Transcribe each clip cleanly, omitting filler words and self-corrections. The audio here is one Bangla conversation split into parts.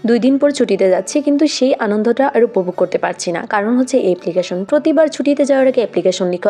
2 দিন পর ছুটিতে যাচ্ছি, কিন্তু সেই আনন্দটা আর উপভোগ করতে পারছি না। কারণ হচ্ছে অ্যাপ্লিকেশন। প্রতিবার ছুটিতে যাওয়ার আগে অ্যাপ্লিকেশন লিখো,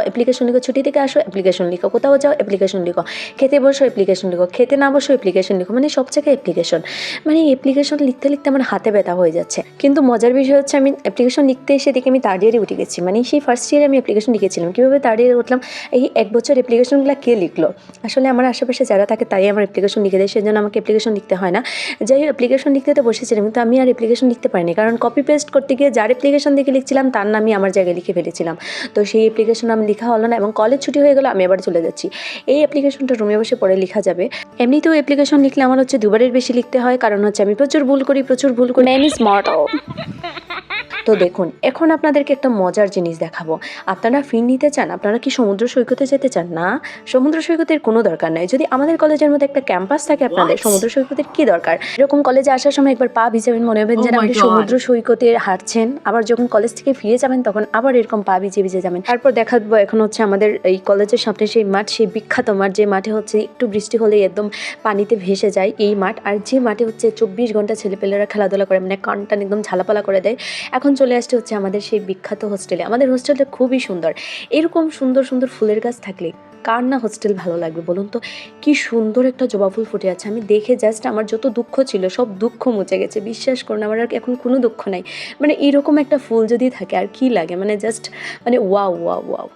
ছুটি থেকে আসো অ্যাপ্লিকেশন লিখো, কোথাও যাও অ্যাপ্লিকেশন লিখো, খেতে বসো অ্যাপ্লিকেশন লিখো, খেতে না বসো অ্যাপ্লিকেশন লিখো, মানে সব জায়গায় অ্যাপ্লিকেশন। মানে অ্যাপ্লিকেশন লিখতে লিখতে আমার হাতে ব্যথা হয়ে যাচ্ছে। কিন্তু মজার বিষয় হচ্ছে আমি অ্যাপ্লিকেশন লিখতে এসে দেখি আমি 3rd ইয়ারে উঠে গেছি। মানে সেই ফার্স্ট ইয়ারে আমি অ্যাপ্লিকেশন লিখেছিলাম, কীভাবে 3rd ইয়ারে উঠলাম, এই 1 বছর অ্যাপ্লিকেশনগুলো কে লিখলো? আসলে আমার আশেপাশে যারা থাকে তাই আমার অ্যাপ্লিকেশন লিখে দেয়, সেজন্য আমাকে অ্যাপ্লিকেশন লিখতে হয় না। যাই হোক, অ্যাপ্লিকেশন লিখতে তো বসেছিলাম, কিন্তু আমি আর অ্যাপ্লিকেশন লিখতে পারিনি, কারণ কপি পেস্ট করতে গিয়ে যার অ্যাপ্লিকেশন দেখে লিখছিলাম তার নামই আমার জায়গায় লিখে ফেলেছিলাম। তো সেই অ্যাপ্লিকেশন আমি লেখা হলো না, এবং কলেজ ছুটি হয়ে গেলো, আমি আবার চলে যাচ্ছি। এই অ্যাপ্লিকেশনটা রুমে বসে পরে লেখা যাবে। এমনিতেও অ্যাপ্লিকেশন লিখলে আমার হচ্ছে 2বারের বেশি লিখতে হয়, কারণ হচ্ছে আমি প্রচুর ভুল করি। Man is mortal. তো দেখুন, এখন আপনাদেরকে একটা মজার জিনিস দেখাবো। আপনারা ফি নিতে চান? আপনারা কি সমুদ্র সৈকতে যেতে চান? না, সমুদ্র সৈকতের কোনো দরকার নাই। যদি আমাদের কলেজের মধ্যে একটা ক্যাম্পাস থাকে আপনাদের, সমুদ্র সৈকতের কি দরকার? এরকম কলেজে আসার সময় একবার পা ভিজাবেন, মনে হবেন যেন আপনি সমুদ্র সৈকতে হাঁটছেন। আবার যখন কলেজ থেকে ফিরে যাবেন তখন আবার এরকম পা ভিজে ভিজে যাবেন। তারপর দেখাবো এখন হচ্ছে আমাদের এই কলেজের সামনে সেই মাঠ, সেই বিখ্যাত মাঠ, যে মাঠে হচ্ছে একটু বৃষ্টি হলেই একদম পানিতে ভেসে যায় এই মাঠ। আর যে মাঠে হচ্ছে 24 ঘন্টা ছেলেপেলেরা খেলাধুলা করে, মানে কানটা একদম ঝালাপালা করে দেয়। এখন চলে আসছে হচ্ছে আমাদের সেই বিখ্যাত হোস্টেলে। আমাদের হোস্টেলটা খুবই সুন্দর। এরকম সুন্দর সুন্দর ফুলের গাছ থাকলে কার না হোস্টেল ভালো লাগবে বলুন তো? কি সুন্দর একটা জবা ফুল ফুটে আছে, আমি দেখে জাস্ট আমার যত দুঃখ ছিল সব দুঃখ মুছে গেছে। বিশ্বাস করুন, আমার আর এখন কোনো দুঃখ নাই। মানে এরকম একটা ফুল যদি থাকে আর কি লাগে, মানে জাস্ট মানে ওয়াও ওয়াও ওয়াও।